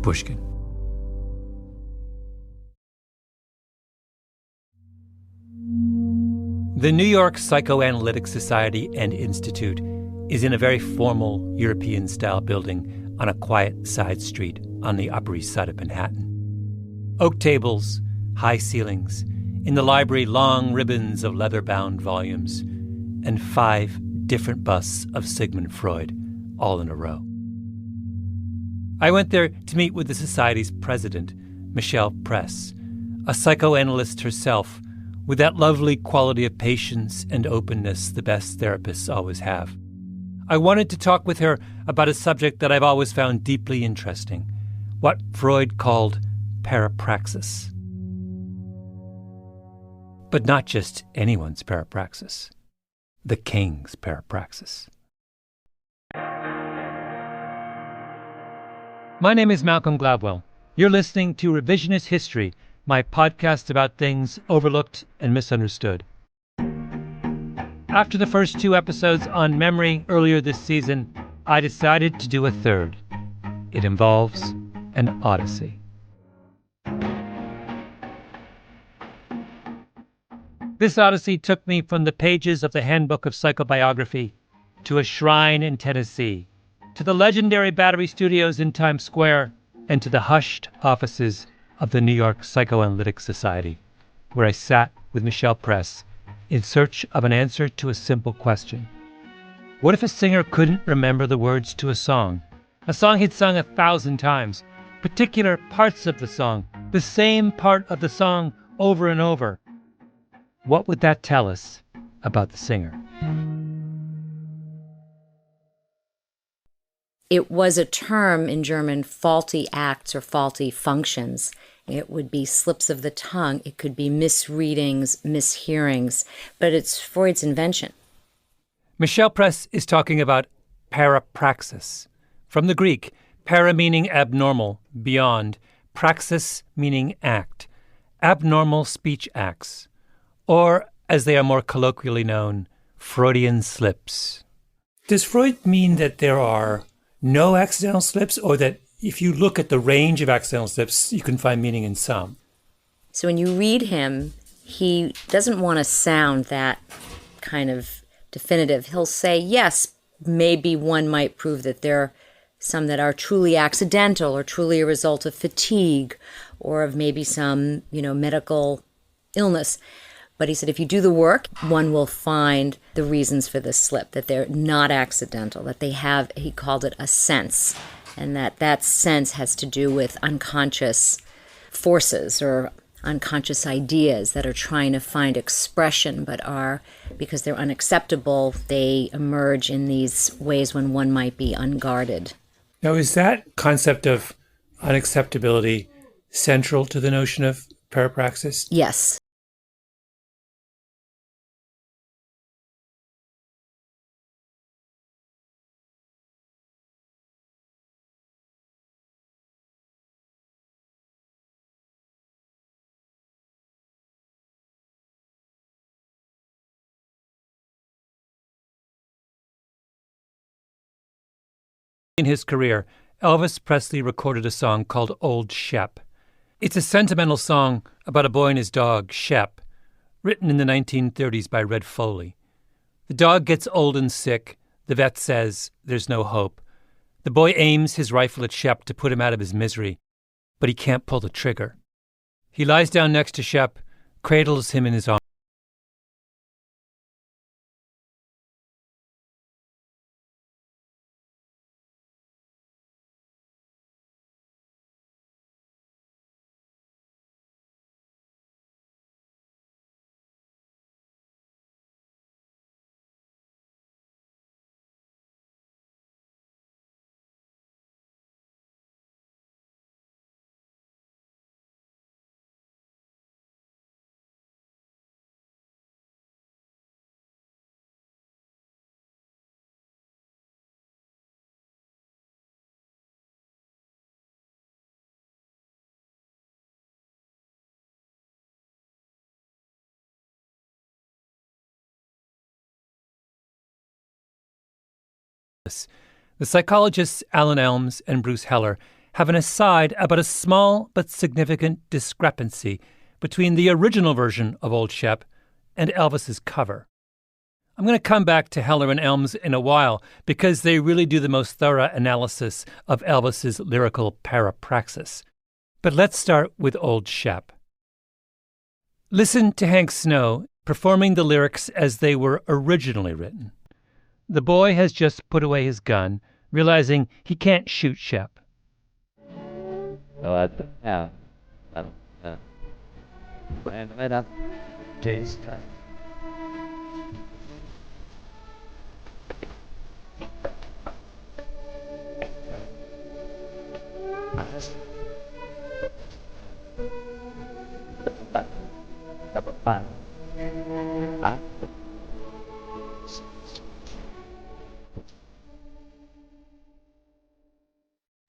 Pushkin. The New York Psychoanalytic Society and Institute is in a very formal European-style building on a quiet side street on the Upper East Side of Manhattan. Oak tables, high ceilings, in the library long ribbons of leather-bound volumes, and 5 different busts of Sigmund Freud, all in a row. I went there to meet with the Society's president, Michelle Press, a psychoanalyst herself, with that lovely quality of patience and openness the best therapists always have. I wanted to talk with her about a subject that I've always found deeply interesting, what Freud called parapraxis. But not just anyone's parapraxis, the king's parapraxis. My name is Malcolm Gladwell. You're listening to Revisionist History, my podcast about things overlooked and misunderstood. After the first 2 episodes on memory earlier this season, I decided to do a third. It involves an odyssey. This odyssey took me from the pages of the Handbook of Psychobiography to a shrine in Tennessee, to the legendary Battery Studios in Times Square, and to the hushed offices of the New York Psychoanalytic Society, where I sat with Michelle Press in search of an answer to a simple question. What if a singer couldn't remember the words to a song he'd sung 1,000 times, particular parts of the song, the same part of the song over and over? What would that tell us about the singer? It was a term in German, faulty acts or faulty functions. It would be slips of the tongue. It could be misreadings, mishearings, but it's Freud's invention. Michelle Press is talking about parapraxis. From the Greek, para meaning abnormal, beyond, praxis meaning act, abnormal speech acts, or, as they are more colloquially known, Freudian slips. Does Freud mean that there are no accidental slips, or that if you look at the range of accidental slips, you can find meaning in some? So when you read him, he doesn't want to sound that kind of definitive. He'll say, yes, maybe one might prove that there are some that are truly accidental or truly a result of fatigue or of maybe some, medical illness. But he said, if you do the work, one will find the reasons for this slip, that they're not accidental, that they have, he called it a sense, and that sense has to do with unconscious forces or unconscious ideas that are trying to find expression, but are, because they're unacceptable, they emerge in these ways when one might be unguarded. Now, is that concept of unacceptability central to the notion of parapraxis? Yes. In his career, Elvis Presley recorded a song called Old Shep. It's a sentimental song about a boy and his dog, Shep, written in the 1930s by Red Foley. The dog gets old and sick. The vet says there's no hope. The boy aims his rifle at Shep to put him out of his misery, but he can't pull the trigger. He lies down next to Shep, cradles him in his arms. The psychologists Alan Elms and Bruce Heller have an aside about a small but significant discrepancy between the original version of Old Shep and Elvis's cover. I'm going to come back to Heller and Elms in a while because they really do the most thorough analysis of Elvis's lyrical parapraxis. But let's start with Old Shep. Listen to Hank Snow performing the lyrics as they were originally written. The boy has just put away his gun, realizing he can't shoot Shep.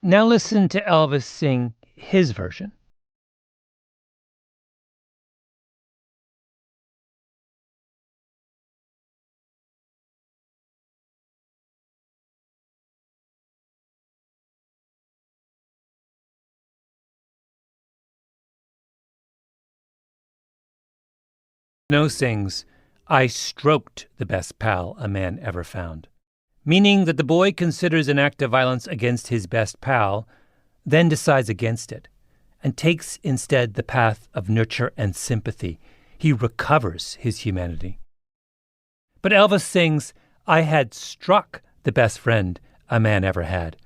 Now listen to Elvis sing his version. Snow sings, "I stroked the best pal a man ever found," meaning that the boy considers an act of violence against his best pal, then decides against it, and takes instead the path of nurture and sympathy. He recovers his humanity. But Elvis sings, "I had struck the best friend a man ever had,"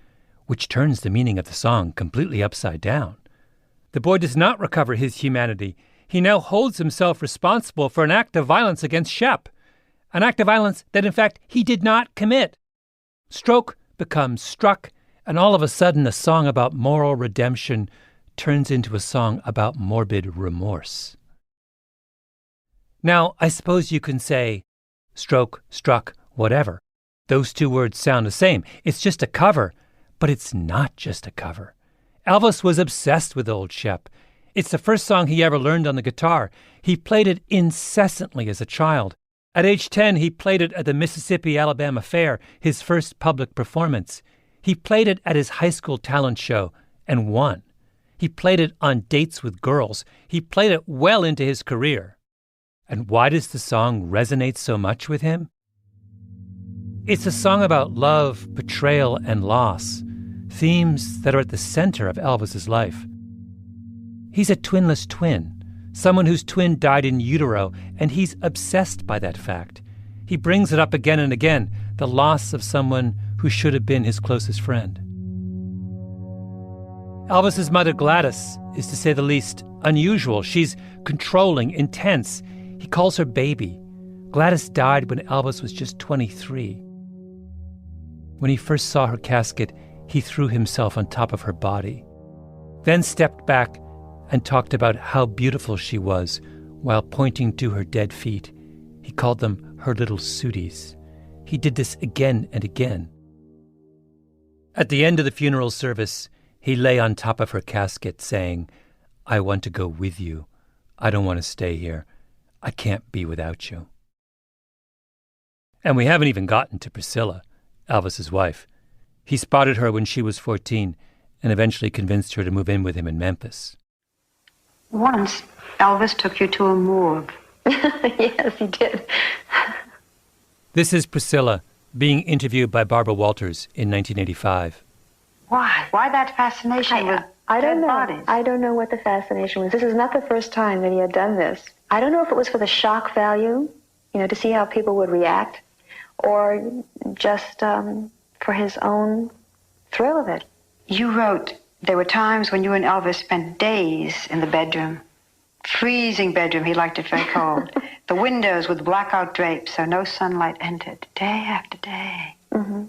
which turns the meaning of the song completely upside down. The boy does not recover his humanity. He now holds himself responsible for an act of violence against Shep, an act of violence that in fact he did not commit. Stroke becomes struck, and all of a sudden a song about moral redemption turns into a song about morbid remorse. Now, I suppose you can say, stroke, struck, whatever. Those two words sound the same. It's just a cover, but it's not just a cover. Elvis was obsessed with Old Shep. It's the first song he ever learned on the guitar. He played it incessantly as a child. At age 10, he played it at the Mississippi-Alabama Fair, his first public performance. He played it at his high school talent show and won. He played it on dates with girls. He played it well into his career. And why does the song resonate so much with him? It's a song about love, betrayal, and loss, themes that are at the center of Elvis's life. He's a twinless twin, someone whose twin died in utero, and he's obsessed by that fact. He brings it up again and again, the loss of someone who should have been his closest friend. Elvis's mother, Gladys, is to say the least unusual. She's controlling, intense. He calls her baby. Gladys died when Elvis was just 23. When he first saw her casket, he threw himself on top of her body, then stepped back and talked about how beautiful she was while pointing to her dead feet. He called them her little sooties. He did this again and again. At the end of the funeral service, he lay on top of her casket saying, "I want to go with you. I don't want to stay here. I can't be without you." And we haven't even gotten to Priscilla, Elvis's wife. He spotted her when she was 14 and eventually convinced her to move in with him in Memphis. Once, Elvis took you to a morgue. Yes, he did. This is Priscilla being interviewed by Barbara Walters in 1985. Why? Why that fascination with dead bodies? I don't know what the fascination was. This is not the first time that he had done this. I don't know if it was for the shock value, to see how people would react, or just for his own thrill of it. You wrote, there were times when you and Elvis spent days in the bedroom. Freezing bedroom, he liked it very cold. The windows with blackout drapes so no sunlight entered, day after day. Mm-hmm.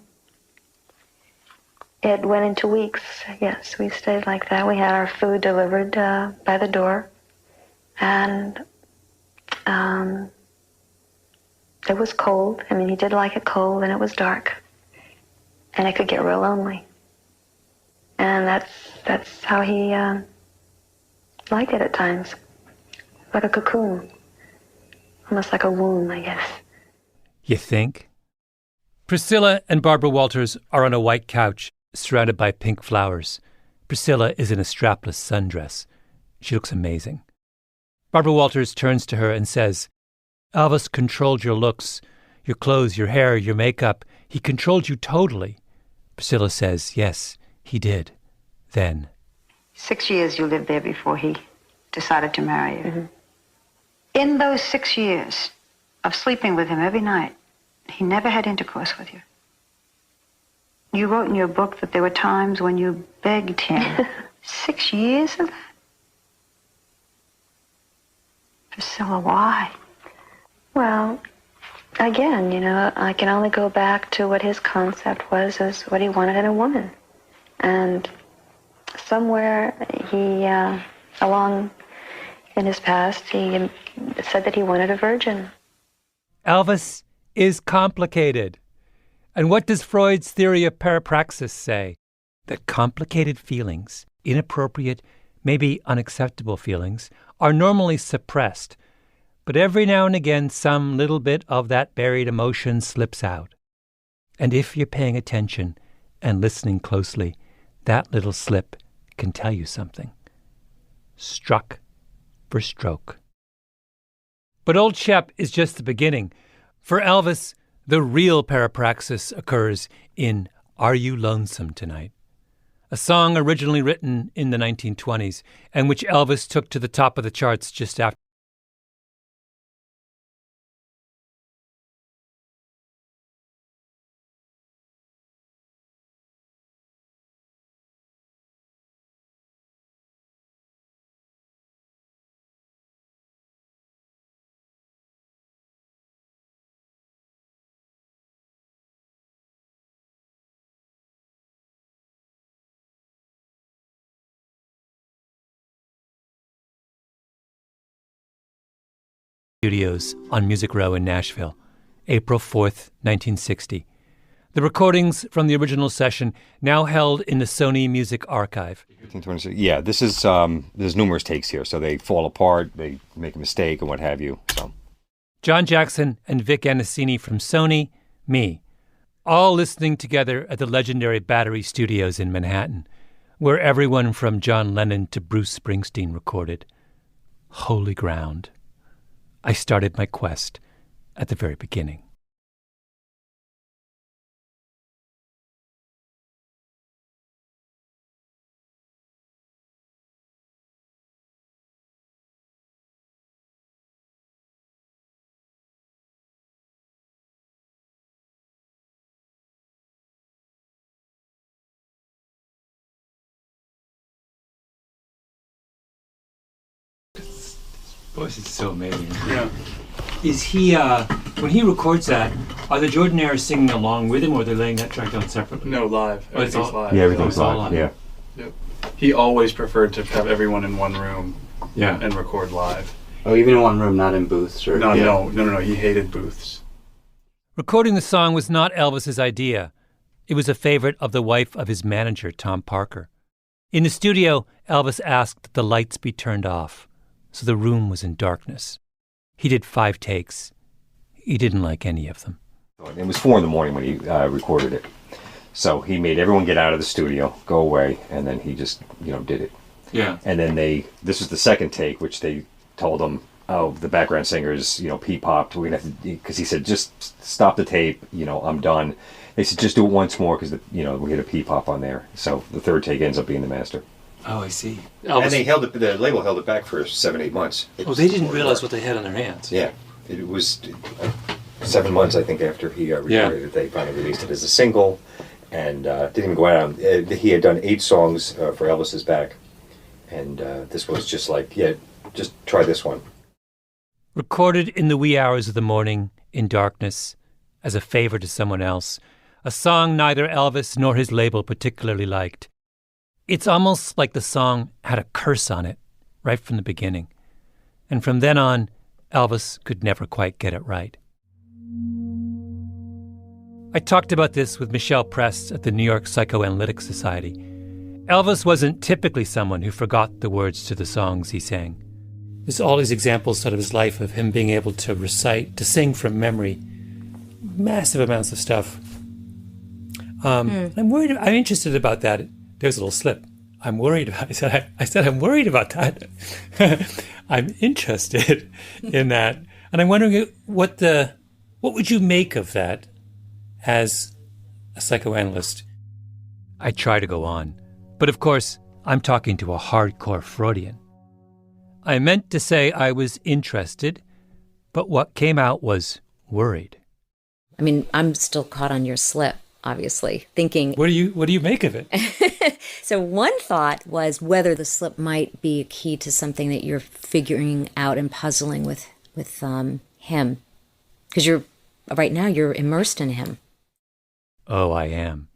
It went into weeks, yes. We stayed like that. We had our food delivered by the door. And it was cold. I mean, he did like it cold, and it was dark. And it could get real lonely. And that's how he liked it at times. Like a cocoon. Almost like a womb, I guess. You think? Priscilla and Barbara Walters are on a white couch surrounded by pink flowers. Priscilla is in a strapless sundress. She looks amazing. Barbara Walters turns to her and says, Elvis controlled your looks, your clothes, your hair, your makeup. He controlled you totally. Priscilla says, yes, he did. Then. 6 years you lived there before he decided to marry you. Mm-hmm. In those 6 years of sleeping with him every night, he never had intercourse with you. You wrote in your book that there were times when you begged him. 6 years of that? Priscilla, why? Well, again, I can only go back to what his concept was as what he wanted in a woman. And somewhere he, along in his past, he said that he wanted a virgin. Elvis is complicated. And what does Freud's theory of parapraxis say? That complicated feelings, inappropriate, maybe unacceptable feelings, are normally suppressed. But every now and again, some little bit of that buried emotion slips out. And if you're paying attention and listening closely, that little slip can tell you something. Struck for stroke. But Old Shep is just the beginning. For Elvis, the real parapraxis occurs in Are You Lonesome Tonight? A song originally written in the 1920s and which Elvis took to the top of the charts just after. Studios on Music Row in Nashville, April 4th, 1960. The recordings from the original session now held in the Sony Music Archive. Yeah, this is there's numerous takes here, so they fall apart, they make a mistake, and what have you. So, John Jackson and Vic Anasini from Sony, me, all listening together at the legendary Battery Studios in Manhattan, where everyone from John Lennon to Bruce Springsteen recorded. Holy ground. I started my quest at the very beginning. Voice is so amazing. Yeah. Is he, when he records that, are the Jordanaires singing along with him, or are they laying that track down separately? No, live. Oh, it's all Live. yeah, everything's all live. live. Yeah. Yep. He always preferred to have everyone in one room and record live. Oh, even in one room, not in booths? Or, No. He hated booths. Recording the song was not Elvis's idea. It was a favorite of the wife of his manager, Tom Parker. In the studio, Elvis asked that the lights be turned off, so the room was in darkness. He did 5 takes. He didn't like any of them. It was 4 a.m. when he recorded it. So he made everyone get out of the studio, go away, and then he just, did it. Yeah. And then this was the second take, which they told him, oh, the background singers, pee-popped. We're gonna have to, because he said, just stop the tape, I'm done. They said, just do it once more, because, we hit a pee-pop on there. So the third take ends up being the master. Oh, I see. And they the label held it back for 7-8 months. They didn't realize what they had on their hands. Yeah. It was 7 months, I think, after he recorded it. They finally released it as a single, and didn't even go out. He had done 8 songs for Elvis's back, and this was just like, just try this one. Recorded in the wee hours of the morning, in darkness, as a favor to someone else, a song neither Elvis nor his label particularly liked. It's almost like the song had a curse on it right from the beginning. And from then on, Elvis could never quite get it right. I talked about this with Michelle Press at the New York Psychoanalytic Society. Elvis wasn't typically someone who forgot the words to the songs he sang. There's all these examples out of his life of him being able to recite, to sing from memory, massive amounts of stuff. I'm interested about that. There's a little slip. I'm worried about. I said I'm worried about that. I'm interested in that, and I'm wondering what would you make of that as a psychoanalyst? I try to go on, but of course I'm talking to a hardcore Freudian. I meant to say I was interested, but what came out was worried. I mean, I'm still caught on your slip, obviously, thinking... What do you make of it? So one thought was whether the slip might be a key to something that you're figuring out and puzzling with him. Because right now you're immersed in him. Oh, I am.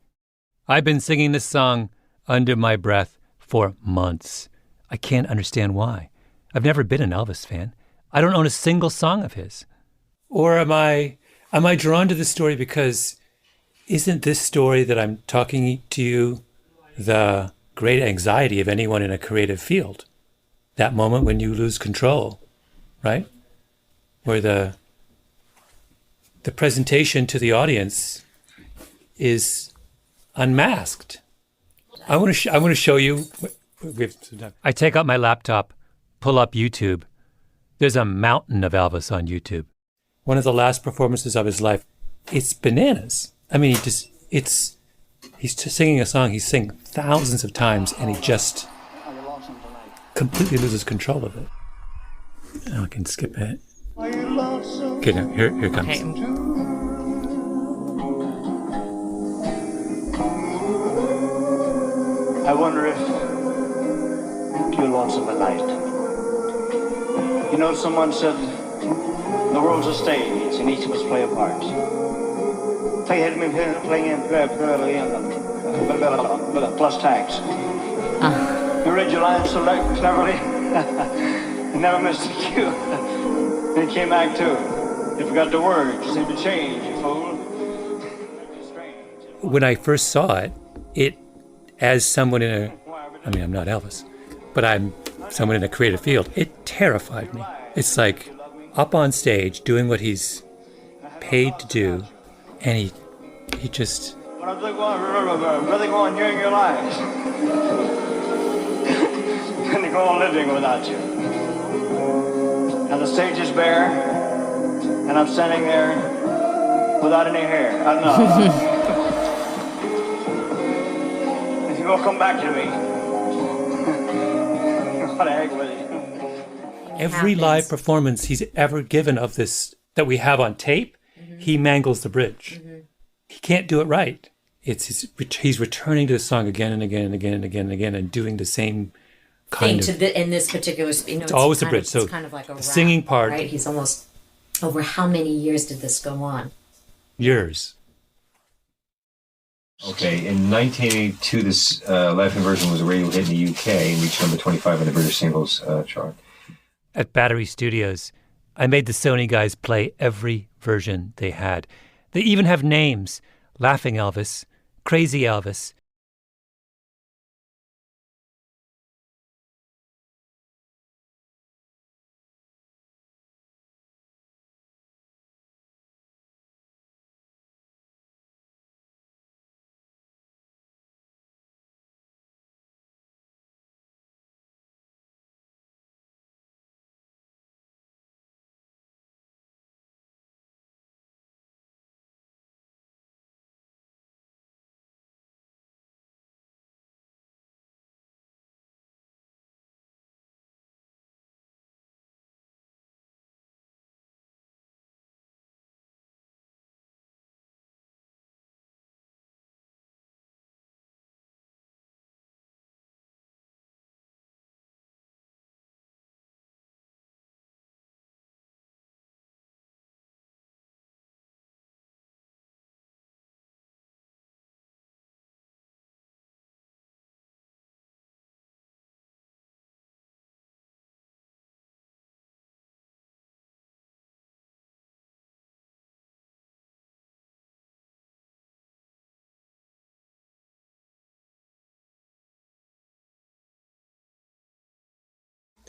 I've been singing this song under my breath for months. I can't understand why. I've never been an Elvis fan. I don't own a single song of his. Or am I drawn to this story because isn't this story that I'm talking to you the great anxiety of anyone in a creative field? That moment when you lose control, right? Where the presentation to the audience is unmasked. I want to show you. I take out my laptop, pull up YouTube. There's a mountain of Elvis on YouTube. One of the last performances of his life. It's bananas. I mean, he's just singing a song he's sang thousands of times, and he just completely loses control of it. Oh, I can skip it. Okay, now here it comes. Okay. I wonder if you're lonesome at night. You know, someone said the world's a stage and each of us play a part. Plus tags. You read your lines so cleverly. You never missed a cue. Then came Act 2. You forgot the words. You seemed to change, you fool. When I first saw it, as someone I'm not Elvis, but I'm someone in a creative field, it terrified me. It's like up on stage doing what he's paid to do, and he just... When I'm really going hearing your lies. And they go on living without you. And the stage is bare, and I'm standing there without any hair. I don't know. You'll come back to me. What the heck with you? Every live performance he's ever given of this that we have on tape, he mangles the bridge. He can't do it right. He's returning to the song again and again and again and again and again and doing the same kind of... in this particular... it's always the bridge. So it's kind of like a the singing part... Right? He's almost... Over how many years did this go on? Years. Okay, in 1982, this Latin version was a radio hit in the UK and reached number 25 on the British singles chart. At Battery Studios, I made the Sony guys play every version they had. They even have names: Laughing Elvis, Crazy Elvis.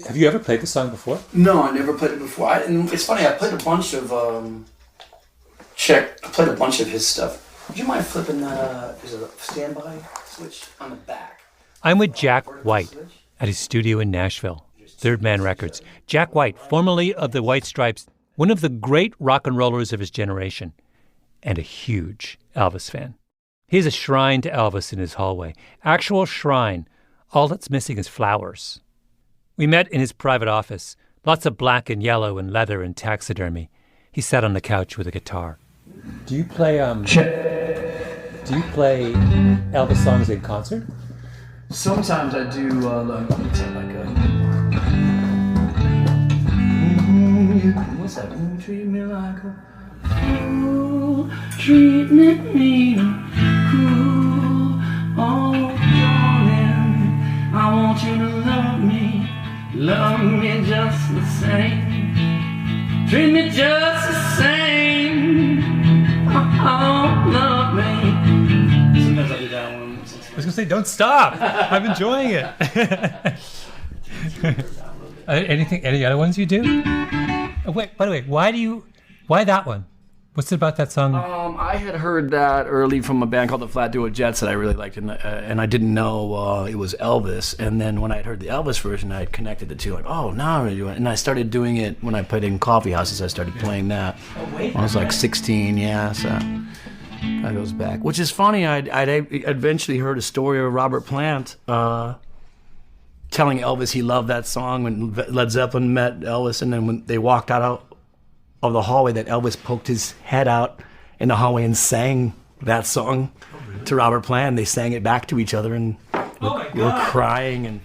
Have you ever played this song before? No, I never played it before. And it's funny, I played a bunch of his stuff. Would you mind flipping that? Is it a standby switch on the back? I'm with Jack White at his studio in Nashville, Third Man Records. Jack White, formerly of the White Stripes, one of the great rock and rollers of his generation, and a huge Elvis fan. He has a shrine to Elvis in his hallway. Actual shrine. All that's missing is flowers. We met in his private office. Lots of black and yellow and leather and taxidermy. He sat on the couch with a guitar. Do you play Elvis songs in concert? Sometimes I do, what's that? Treat me like a fool, treat me cruel, oh darling, I want you to love me just the same, treat me just the same, oh, love me. Sometimes I do that one. I was going to say, don't stop. I'm enjoying it. Any other ones you do? Oh, wait, by the way, why that one? What's it about that song? I had heard that early from a band called the Flat Duo Jets that I really liked, and I didn't know it was Elvis. And then when I had heard the Elvis version, I had connected the two, like, oh, now I'm doing it. And I started doing it when I played in coffee houses. I started playing that. I was like 16, yeah, so that goes back. Which is funny, I'd eventually heard a story of Robert Plant telling Elvis he loved that song when Led Zeppelin met Elvis, and then when they walked out of the hallway, that Elvis poked his head out in the hallway and sang that song to Robert Plant. They sang it back to each other and were crying, and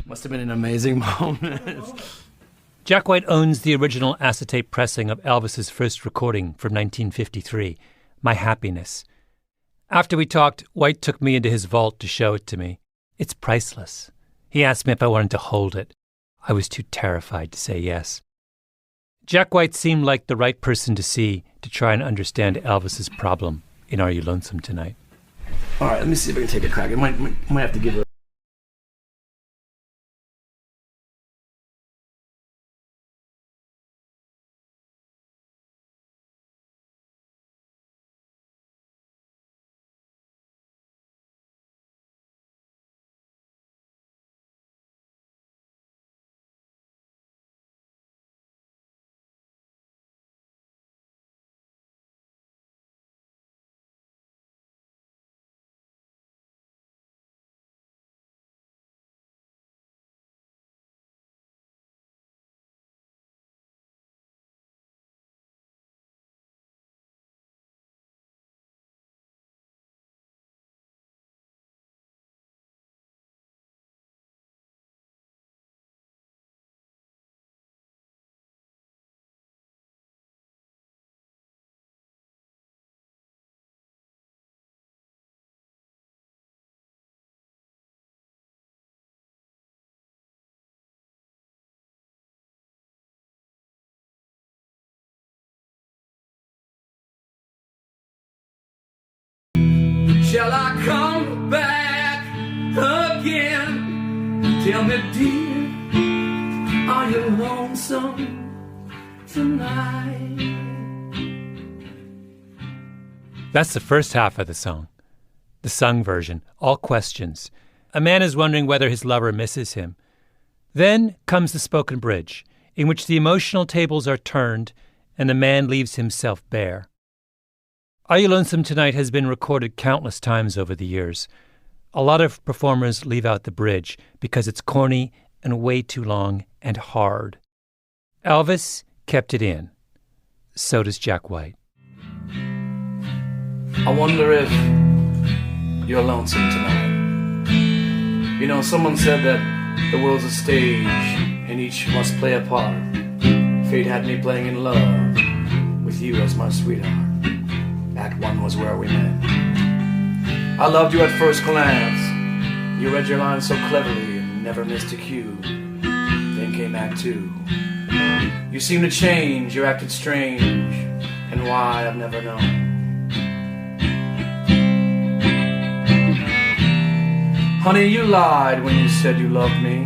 must have been an amazing moment. Jack White owns the original acetate pressing of Elvis's first recording from 1953, My Happiness. After we talked, White took me into his vault to show it to me. It's priceless. He asked me if I wanted to hold it. I was too terrified to say yes. Jack White seemed like the right person to see to try and understand Elvis's problem in Are You Lonesome Tonight? All right, let me see if I can take a crack. I might have to give it. Shall I come back again? Tell me, dear, are you lonesome tonight? That's the first half of the song. The sung version, all questions. A man is wondering whether his lover misses him. Then comes the spoken bridge, in which the emotional tables are turned and the man leaves himself bare. Are You Lonesome Tonight has been recorded countless times over the years. A lot of performers leave out the bridge because it's corny and way too long and hard. Elvis kept it in. So does Jack White. I wonder if you're lonesome tonight. You know, someone said that the world's a stage and each must play a part. Fate had me playing in love with you as my sweetheart. Act 1 was where we met. I loved you at first glance. You read your lines so cleverly and never missed a cue. Then came Act 2. You seemed to change, you acted strange, and why I've never known. Honey, you lied when you said you loved me,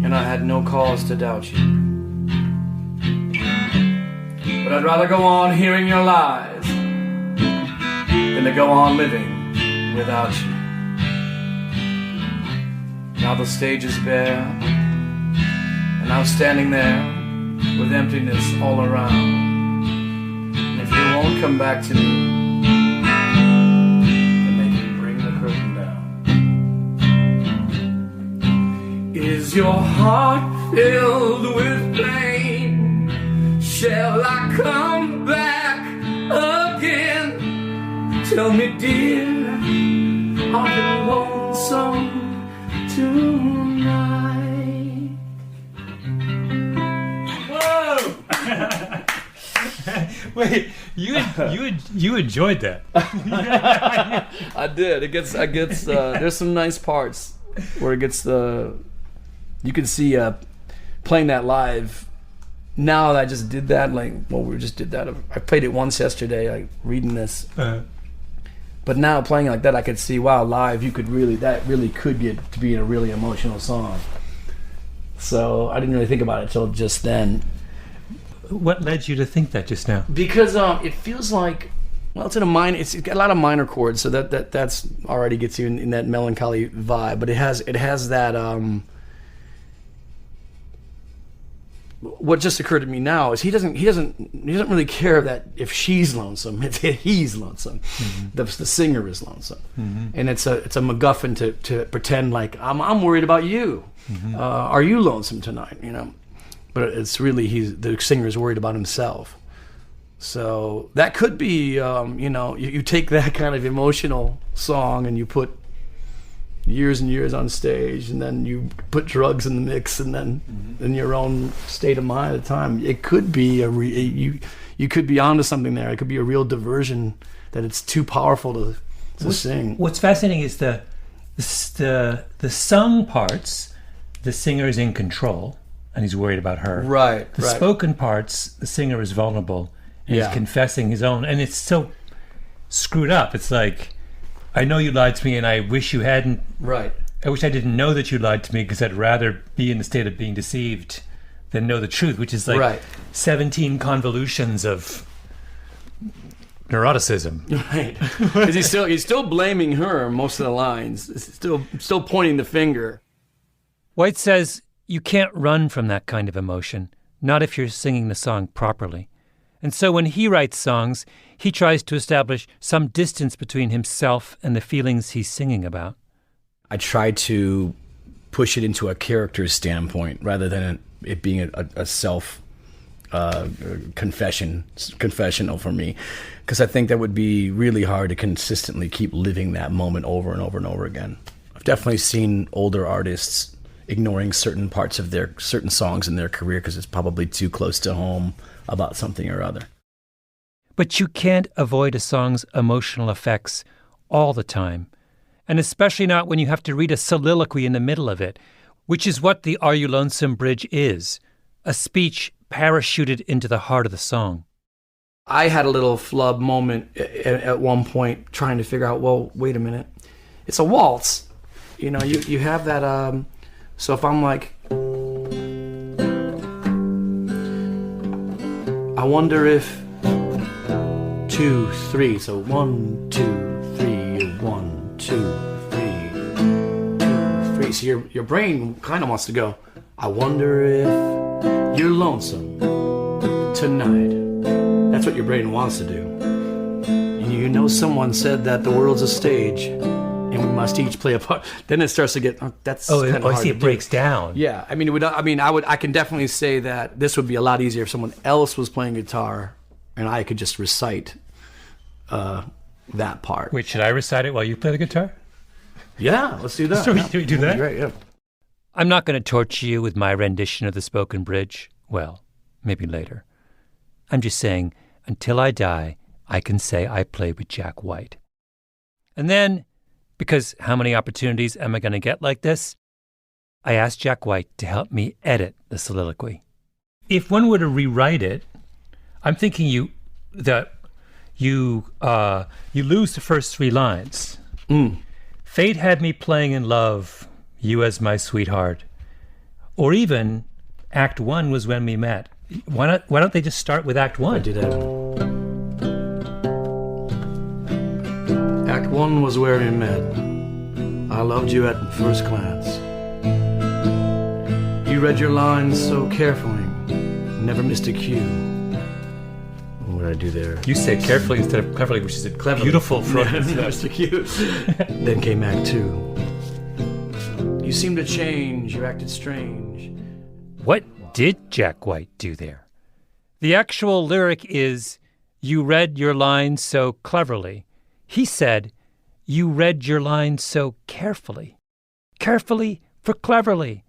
and I had no cause to doubt you. But I'd rather go on hearing your lies than to go on living without you. Now the stage is bare, and I'm standing there with emptiness all around. And if you won't come back to me, then they can bring the curtain down. Is your heart filled with pain? Shall I come back again? Tell me, dear, are you lonesome tonight? Whoa! Wait, you enjoyed that? I did. It gets there's some nice parts where it gets you can see playing that live. Now that I just did that, we just did that. I played it once yesterday, reading this. But now playing like that, I could see, wow, live, that really could get to be a really emotional song. So I didn't really think about it till just then. What led you to think that just now? Because it feels like, it's in a minor. It's got a lot of minor chords, so that's already gets you in that melancholy vibe. But it has that. What just occurred to me now is he doesn't really care that if she's lonesome, it's he's lonesome. Mm-hmm. The singer is lonesome, and it's a MacGuffin to pretend like I'm worried about you. Mm-hmm. Are you lonesome tonight? But it's really the singer is worried about himself. So that could be you take that kind of emotional song and you put years and years on stage, and then you put drugs in the mix, and then in your own state of mind at the time, it could be you could be onto something there. It could be a real diversion that it's too powerful to sing. What's fascinating is the sung parts, the singer is in control and he's worried about her. Right. The spoken parts, the singer is vulnerable and he's confessing his own, and it's so screwed up. It's like, I know you lied to me and I wish you hadn't. Right. I wish I didn't know that you lied to me, because I'd rather be in the state of being deceived than know the truth, which is like 17 convolutions of neuroticism. Right. Because he's still blaming her most of the lines. Still pointing the finger. White says you can't run from that kind of emotion, not if you're singing the song properly. And so when he writes songs, he tries to establish some distance between himself and the feelings he's singing about. I try to push it into a character's standpoint rather than it being a self confessional for me, because I think that would be really hard to consistently keep living that moment over and over and over again. I've definitely seen older artists ignoring certain parts of certain songs in their career because it's probably too close to home about something or other. But you can't avoid a song's emotional effects all the time, and especially not when you have to read a soliloquy in the middle of it, which is what the Are You Lonesome Bridge is, a speech parachuted into the heart of the song. I had a little flub moment at one point trying to figure out, well, wait a minute. It's a waltz. You have that, so if I'm like, I wonder if 2, 3. So 1, 2, 3, 1, 2, 3, 2, 3. So your brain kind of wants to go, I wonder if you're lonesome tonight. That's what your brain wants to do. Someone said that the world's a stage and we must each play a part. Then it starts to get that's I see, it breaks down. Yeah, I mean, I can definitely say that this would be a lot easier if someone else was playing guitar and I could just recite that part. Wait, should I recite it while you play the guitar? Yeah, let's do that. So we do that? Great, yeah. I'm not going to torture you with my rendition of the spoken bridge. Well, maybe later. I'm just saying, until I die, I can say I played with Jack White. And then, because how many opportunities am I going to get like this? I asked Jack White to help me edit the soliloquy. If one were to rewrite it, I'm thinking you lose the first 3 lines. Fate had me playing in love, you as my sweetheart. Or even, Act 1 was when we met. Why don't they just start with Act 1? I do that. Act 1 was where we met. I loved you at first glance. You read your lines so carefully, never missed a cue. What did I do there? You said carefully instead of cleverly, which is a Cleverly. beautiful Never phrase. missed a cue. Then came Act 2. You seemed to change, you acted strange. What did Jack White do there? The actual lyric is, you read your lines so cleverly. He said, you read your lines so carefully. Carefully for cleverly.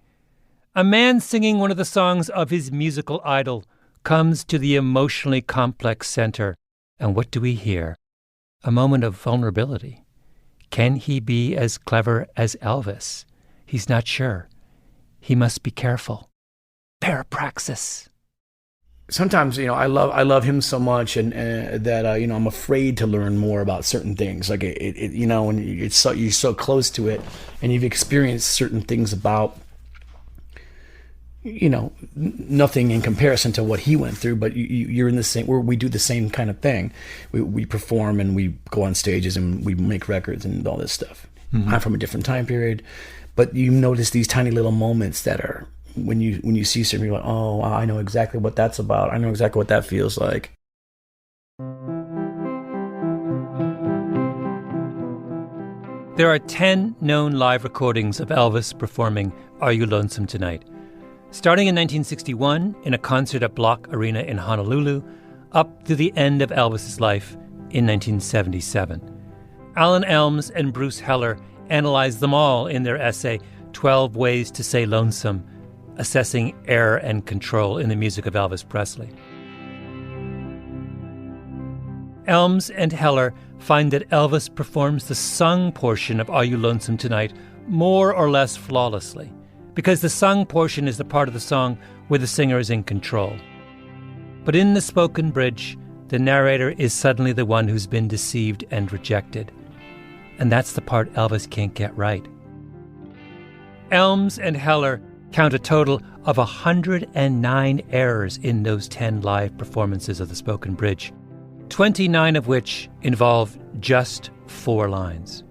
A man singing one of the songs of his musical idol comes to the emotionally complex center, and what do we hear? A moment of vulnerability. Can he be as clever as Elvis? He's not sure. He must be careful. Parapraxis. Sometimes, I love him so much, and that I'm afraid to learn more about certain things. Like when you're so close to it, and you've experienced certain things about, nothing in comparison to what he went through. But you're in the same. We do the same kind of thing. We perform and we go on stages and we make records and all this stuff. Mm-hmm. I'm from a different time period, but you notice these tiny little moments that are. When you see something, you're like, oh, I know exactly what that's about. I know exactly what that feels like. There are 10 known live recordings of Elvis performing Are You Lonesome Tonight? Starting in 1961 in a concert at Block Arena in Honolulu, up to the end of Elvis's life in 1977. Alan Elms and Bruce Heller analyzed them all in their essay, 12 Ways to Say Lonesome, Assessing Error and Control in the Music of Elvis Presley. Elms and Heller find that Elvis performs the sung portion of Are You Lonesome Tonight more or less flawlessly, because the sung portion is the part of the song where the singer is in control. But in the spoken bridge, the narrator is suddenly the one who's been deceived and rejected. And that's the part Elvis can't get right. Elms and Heller count a total of 109 errors in those 10 live performances of the spoken bridge, 29 of which involve just 4 lines.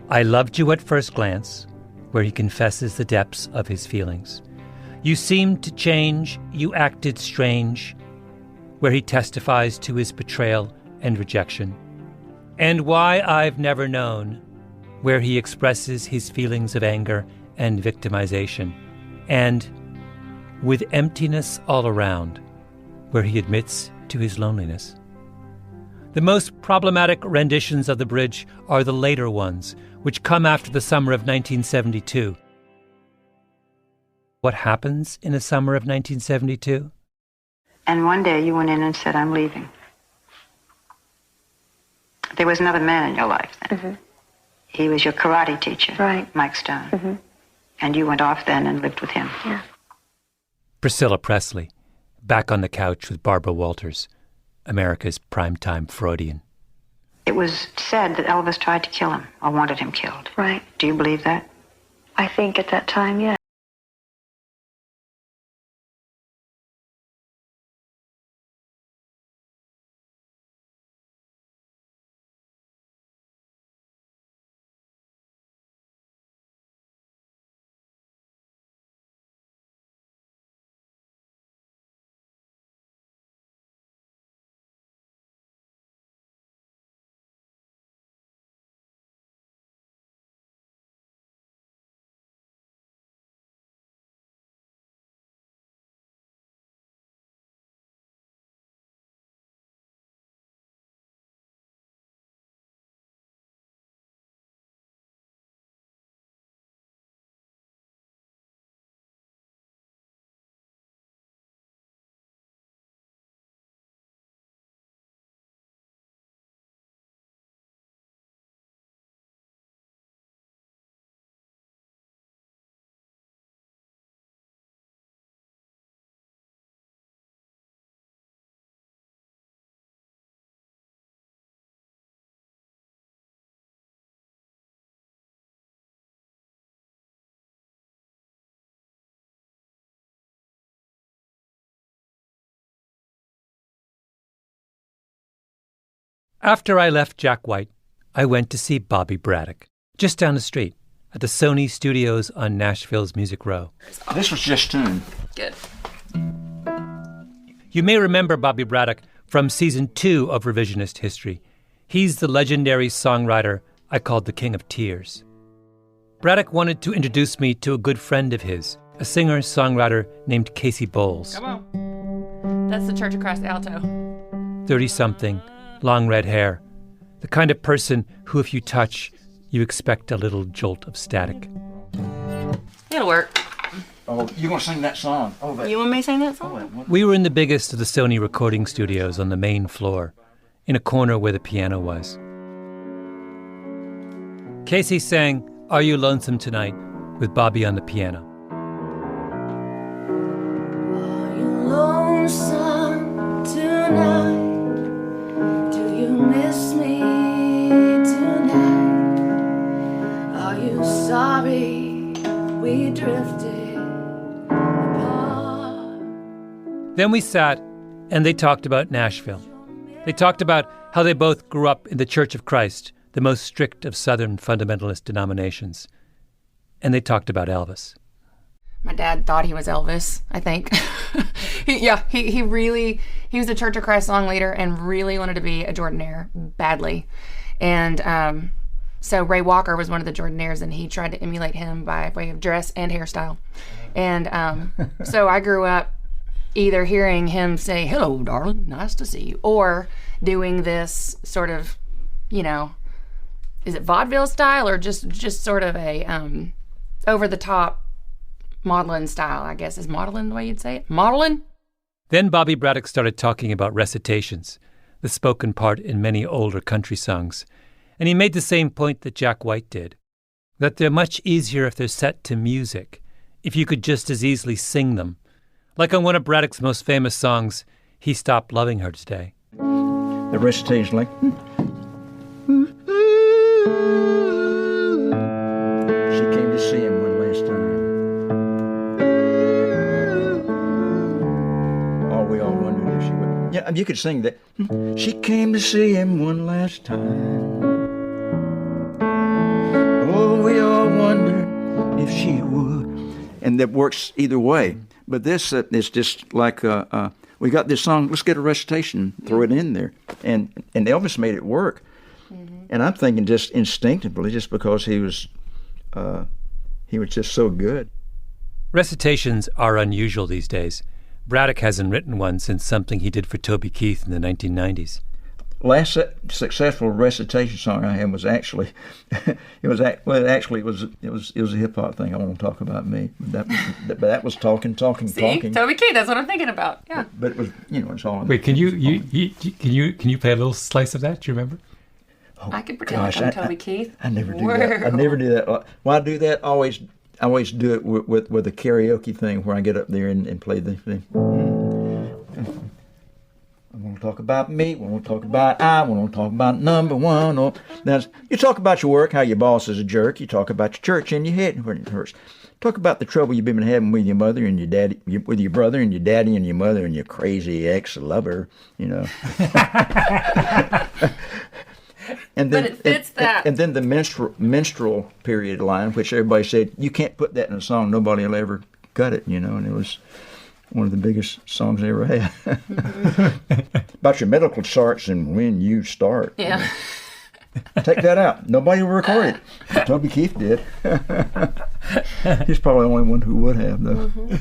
I loved you at first glance, where he confesses the depths of his feelings. You seemed to change, you acted strange, where he testifies to his betrayal and rejection. And why I've never known, where he expresses his feelings of anger and victimization, and with emptiness all around, where he admits to his loneliness. The most problematic renditions of the bridge are the later ones, which come after the summer of 1972. What happens in the summer of 1972? And one day you went in and said, I'm leaving. There was another man in your life then. Mm-hmm. He was your karate teacher, right. Mike Stone. Mm-hmm. And you went off then and lived with him. Yeah. Priscilla Presley, back on the couch with Barbara Walters, America's primetime Freudian. It was said that Elvis tried to kill him, or wanted him killed. Right. Do you believe that? I think at that time, yeah. After I left Jack White, I went to see Bobby Braddock, just down the street, at the Sony Studios on Nashville's Music Row. This was just tuned. Good. You may remember Bobby Braddock from Season 2 of Revisionist History. He's the legendary songwriter I called the King of Tears. Braddock wanted to introduce me to a good friend of his, a singer-songwriter named Casey Bowles. Come on. That's the Church of Christ alto. 30-something, long red hair. The kind of person who, if you touch, you expect a little jolt of static. It'll work. Oh, you're going to sing that song? Oh, You want me to sing that song? We were in the biggest of the Sony recording studios on the main floor, in a corner where the piano was. Casey sang Are You Lonesome Tonight with Bobby on the piano. Are you lonesome tonight? Do you miss me tonight? Are you sorry we drifted apart? Then we sat and they talked about Nashville. They talked about how they both grew up in the Church of Christ, the most strict of Southern fundamentalist denominations. And they talked about Elvis. My dad thought he was Elvis, I think. He was a Church of Christ song leader and really wanted to be a Jordanaire badly. And so Ray Walker was one of the Jordanaires, and he tried to emulate him by way of dress and hairstyle. And so I grew up either hearing him say, "Hello, darling, nice to see you," or doing this sort of, is it vaudeville style or just sort of a over-the-top modeling style, I guess. Is modeling the way you'd say it? Modeling? Then Bobby Braddock started talking about recitations, the spoken part in many older country songs. And he made the same point that Jack White did, that they're much easier if they're set to music, if you could just as easily sing them. Like on one of Braddock's most famous songs, He Stopped Loving Her Today. The recitation like... She came to see him one last time. Oh, we all wondered if she would. Yeah, you could sing that. She came to see him one last time. Oh, we all wondered if she would. And that works either way. But this is just like, we got this song, let's get a recitation, throw it in there. And Elvis made it work. Mm-hmm. And I'm thinking just instinctively, just because he was just so good. Recitations are unusual these days. Braddock hasn't written one since something he did for Toby Keith in the 1990s. Last successful recitation song I had was actually, it was a hip hop thing. I won't talk about me, but that was talking. See, Toby Keith. That's what I'm thinking about. Yeah. But it was, it's all. Wait, can you play a little slice of that? Do you remember? Oh, I could pretend like I'm Toby Keith. I never do that. I never do that. When I do that, I always do it with a karaoke thing where I get up there and play the thing. I want to talk about me. We want to talk about I. We want to talk about number one. Now, you talk about your work, how your boss is a jerk. You talk about your church and your head when it hurts. Talk about the trouble you've been having with your mother and your daddy, with your brother and your daddy and your mother and your crazy ex-lover. And then, but it fits that. And then the minstrel period line, which everybody said, you can't put that in a song. Nobody will ever cut it, and it was one of the biggest songs I ever had. Mm-hmm. About your medical charts and when you start. Yeah. Take that out. Nobody will record it. Toby Keith did. He's probably the only one who would have, though. Mm-hmm.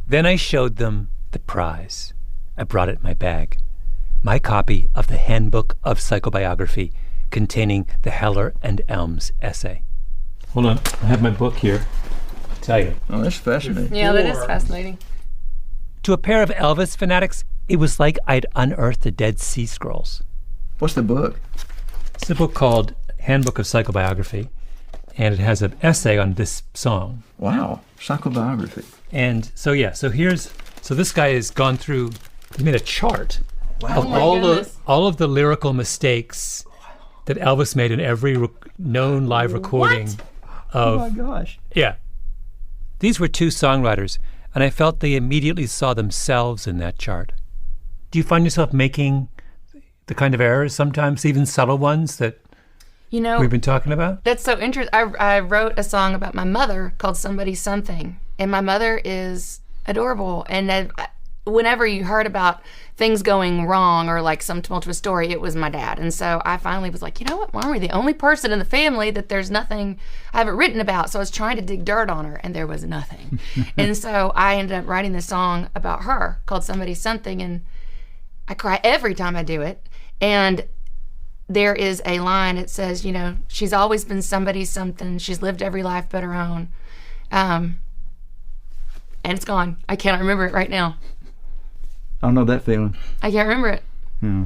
Then I showed them the prize. I brought it in my bag. My copy of the Handbook of Psychobiography containing the Heller and Elms essay. Hold on. I have my book here. I'll tell you. Oh, that's fascinating. Yeah, that is fascinating. To a pair of Elvis fanatics, it was like I'd unearthed the Dead Sea Scrolls. What's the book? It's a book called Handbook of Psychobiography, and it has an essay on this song. Wow, psychobiography. And so this guy has gone through, he made a chart of all of the lyrical mistakes that Elvis made in every known live recording. What? Oh my gosh. Yeah. These were two songwriters, and I felt they immediately saw themselves in that chart. Do you find yourself making the kind of errors sometimes, even subtle ones, that You know, we've been talking about? That's so interesting. I wrote a song about my mother called Somebody Something, and my mother is adorable. And whenever you heard about things going wrong or like some tumultuous story, it was my dad. And so I finally was like, you know what, Mom, we're the only person in the family that there's nothing I haven't written about. So I was trying to dig dirt on her, and there was nothing. And so I ended up writing this song about her called Somebody Something, and I cry every time I do it. And there is a line, it says, you know, she's always been somebody something. She's lived every life but her own. And it's gone. I cannot remember it right now. I don't know that feeling. I can't remember it. Yeah.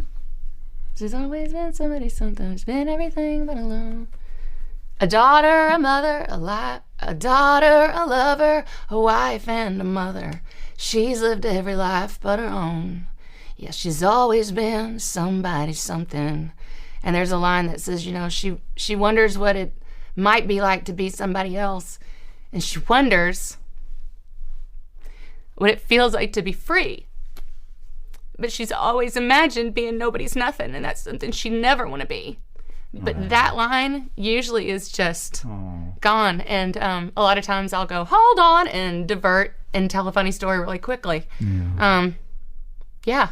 She's always been somebody something. She's been everything but alone. A daughter, a mother, a daughter, a lover, a wife and a mother. She's lived every life but her own. Yeah, she's always been somebody something. And there's a line that says, you know, she wonders what it might be like to be somebody else. And she wonders what it feels like to be free. But she's always imagined being nobody's nothing, and that's something she never want to be. But that line usually is just gone. And a lot of times I'll go, hold on, and divert and tell a funny story really quickly. Yeah.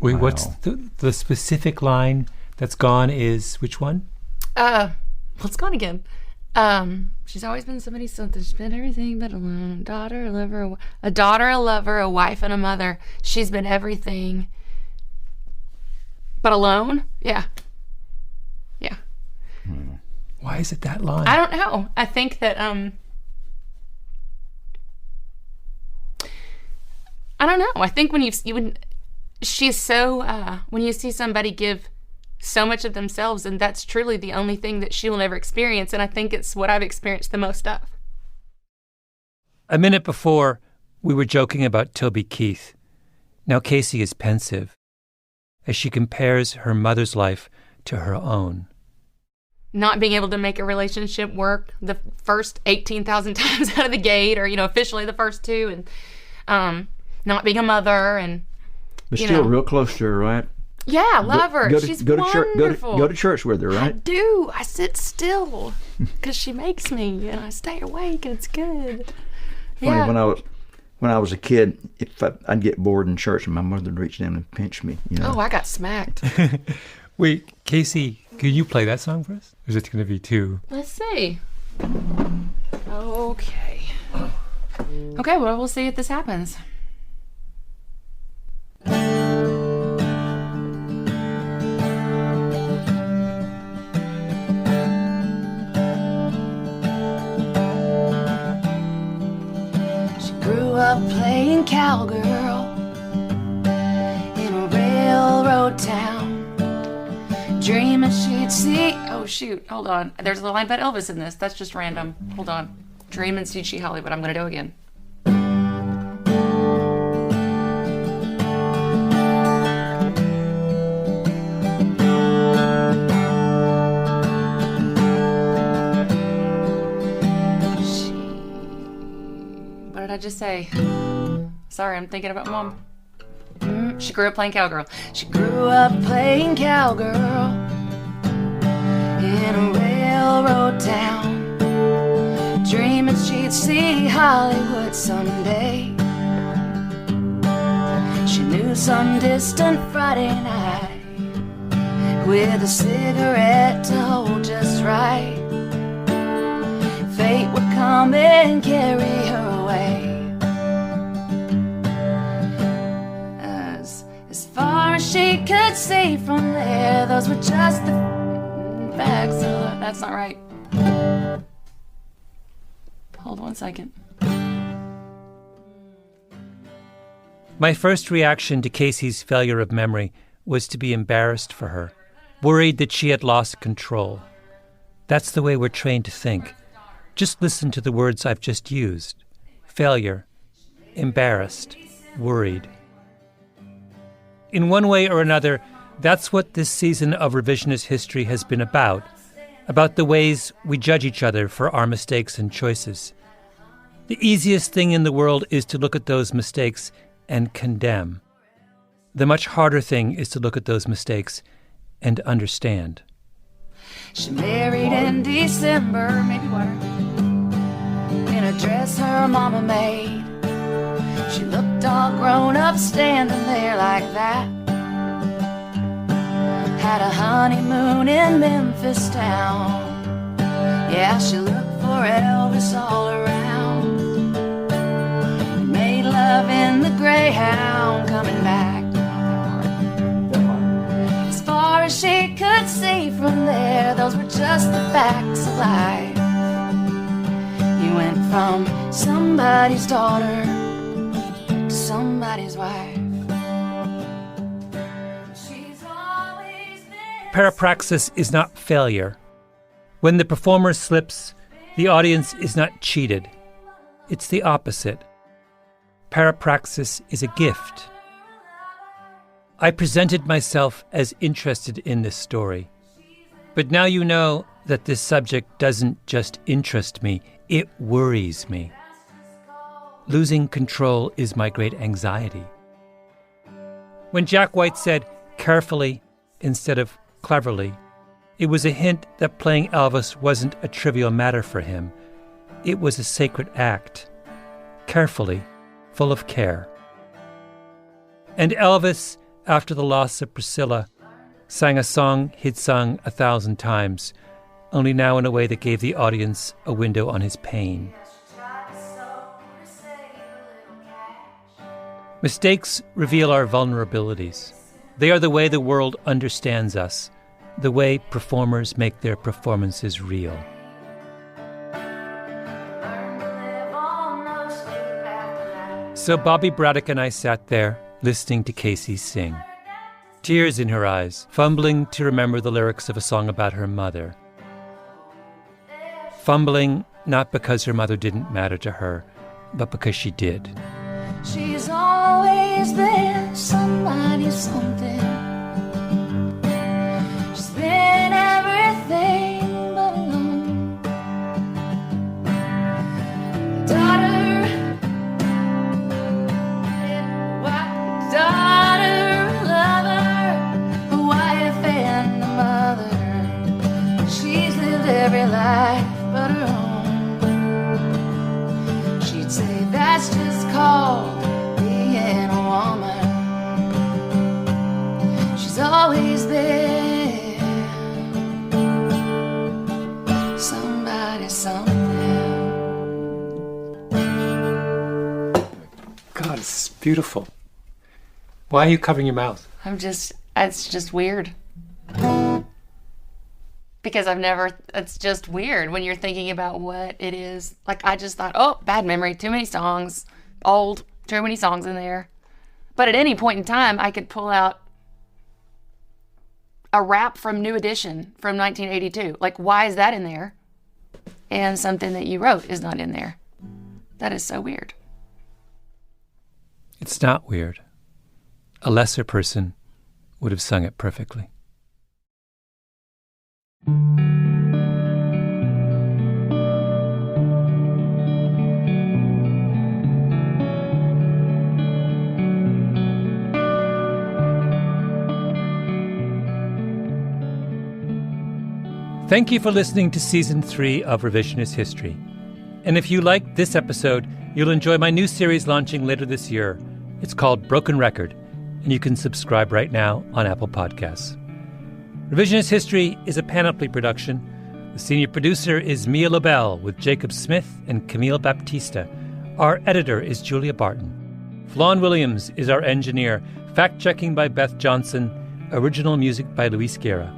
Wait, what's the specific line that's gone is which one? It's gone again. She's always been somebody something. She's been everything but alone. Daughter, a lover, a wife, and a mother. She's been everything but alone. Yeah. Yeah. Why is it that line? I don't know. I think that I don't know. I think when she's so when you see somebody give so much of themselves, and that's truly the only thing that she will never experience, and I think it's what I've experienced the most of. A minute before, we were joking about Toby Keith. Now Casey is pensive as she compares her mother's life to her own. Not being able to make a relationship work the first 18,000 times out of the gate, or, you know, officially the first two, and not being a mother, and but still real close to her, right? Yeah, love her. She's wonderful. Go to church with her, right? I do. I sit still because she makes me, and I stay awake, and it's good. Funny, when I was a kid, if I'd get bored in church, and my mother would reach down and pinch me. You know? Oh, I got smacked. Wait, Casey, can you play that song for us? Or is it going to be two? Let's see. Okay. Okay, well, we'll see if this happens. Up playing cowgirl in a railroad town, dreaming she'd see. Oh shoot, hold on. There's a line about Elvis in this. That's just random. Hold on. Dreaming she'd see Hollywood. I'm gonna do it again. What did I just say? Sorry, I'm thinking about Mom. She grew up playing cowgirl. She grew up playing cowgirl in a railroad town, dreaming she'd see Hollywood someday. She knew some distant Friday night with a cigarette to hold just right, fate would come and carry her away. As far as she could see from there, those were just the facts. That's not right. Hold 1 second. My first reaction to Casey's failure of memory was to be embarrassed for her, worried that she had lost control. That's the way we're trained to think. Just listen to the words I've just used. Failure, embarrassed, worried. In one way or another, that's what this season of Revisionist History has been about the ways we judge each other for our mistakes and choices. The easiest thing in the world is to look at those mistakes and condemn. The much harder thing is to look at those mistakes and understand. She married in December, maybe water, in a dress her mama made. She looked all grown up standing there like that. Had a honeymoon in Memphis town. Yeah, she looked for Elvis all around. Made love in the Greyhound coming back. As far as she could see from there, those were just the facts of life. You went from somebody's daughter to somebody's wife. Parapraxis is not failure. When the performer slips, the audience is not cheated. It's the opposite. Parapraxis is a gift. I presented myself as interested in this story. But now you know that this subject doesn't just interest me, it worries me. Losing control is my great anxiety. When Jack White said carefully instead of cleverly, it was a hint that playing Elvis wasn't a trivial matter for him. It was a sacred act. Carefully, full of care. And Elvis, after the loss of Priscilla, sang a song he'd sung 1,000 times, only now in a way that gave the audience a window on his pain. Mistakes reveal our vulnerabilities. They are the way the world understands us, the way performers make their performances real. So Bobby Braddock and I sat there, listening to Casey sing. Tears in her eyes, fumbling to remember the lyrics of a song about her mother. Fumbling not because her mother didn't matter to her, but because she did. She's always been somebody something. She's been everything but alone. Daughter, lover, a wife and a mother. She's lived every life but her own. She'd say that's just called being a woman. She's always been somebody something. God, it's beautiful. Why are you covering your mouth? It's just weird. Because it's just weird when you're thinking about what it is. Like, I just thought, oh, bad memory, too many songs, old, too many songs in there. But at any point in time, I could pull out a rap from New Edition from 1982. Like, why is that in there? And something that you wrote is not in there. That is so weird. It's not weird. A lesser person would have sung it perfectly. Thank you for listening to Season 3 of Revisionist History. And if you liked this episode, you'll enjoy my new series launching later this year. It's called Broken Record, and you can subscribe right now on Apple Podcasts. Revisionist History is a Panoply production. The senior producer is Mia Lobel with Jacob Smith and Camille Baptista. Our editor is Julia Barton. Flawn Williams is our engineer. Fact-checking by Beth Johnson. Original music by Luis Guerra.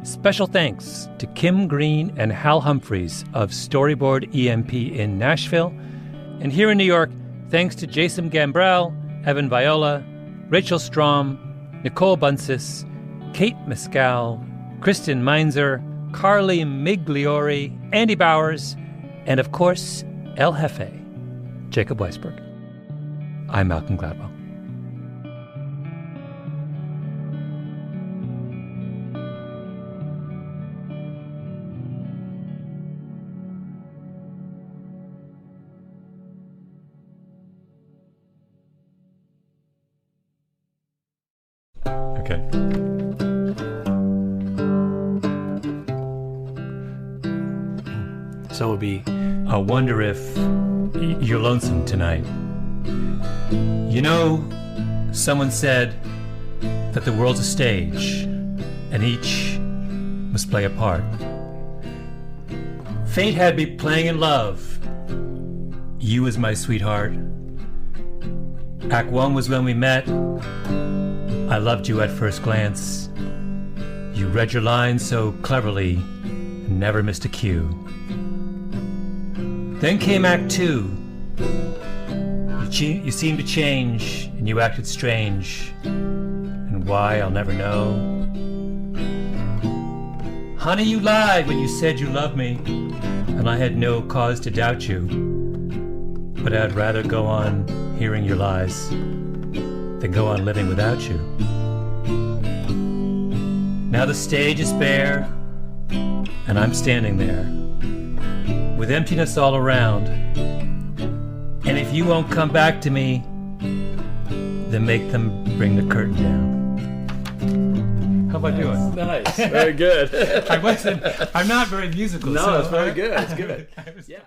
Special thanks to Kim Green and Hal Humphreys of Storyboard EMP in Nashville. And here in New York, thanks to Jason Gambrell, Evan Viola, Rachel Strom, Nicole Buncis, Kate Mescal, Kristen Meinzer, Carly Migliori, Andy Bowers, and of course, El Jefe, Jacob Weisberg. I'm Malcolm Gladwell. So it would be, I wonder if you're lonesome tonight. You know, someone said that the world's a stage, and each must play a part. Fate had me playing in love. You was my sweetheart. Act 1 was when we met. I loved you at first glance. You read your lines so cleverly and never missed a cue. Then came Act 2. You seemed to change and you acted strange. And why, I'll never know. Honey, you lied when you said you loved me, and I had no cause to doubt you. But I'd rather go on hearing your lies than go on living without you. Now the stage is bare, and I'm standing there, with emptiness all around. And if you won't come back to me, then make them bring the curtain down. How am I doing? Nice. Very good. I'm not very musical. No, so it's very good. It's good. Yeah.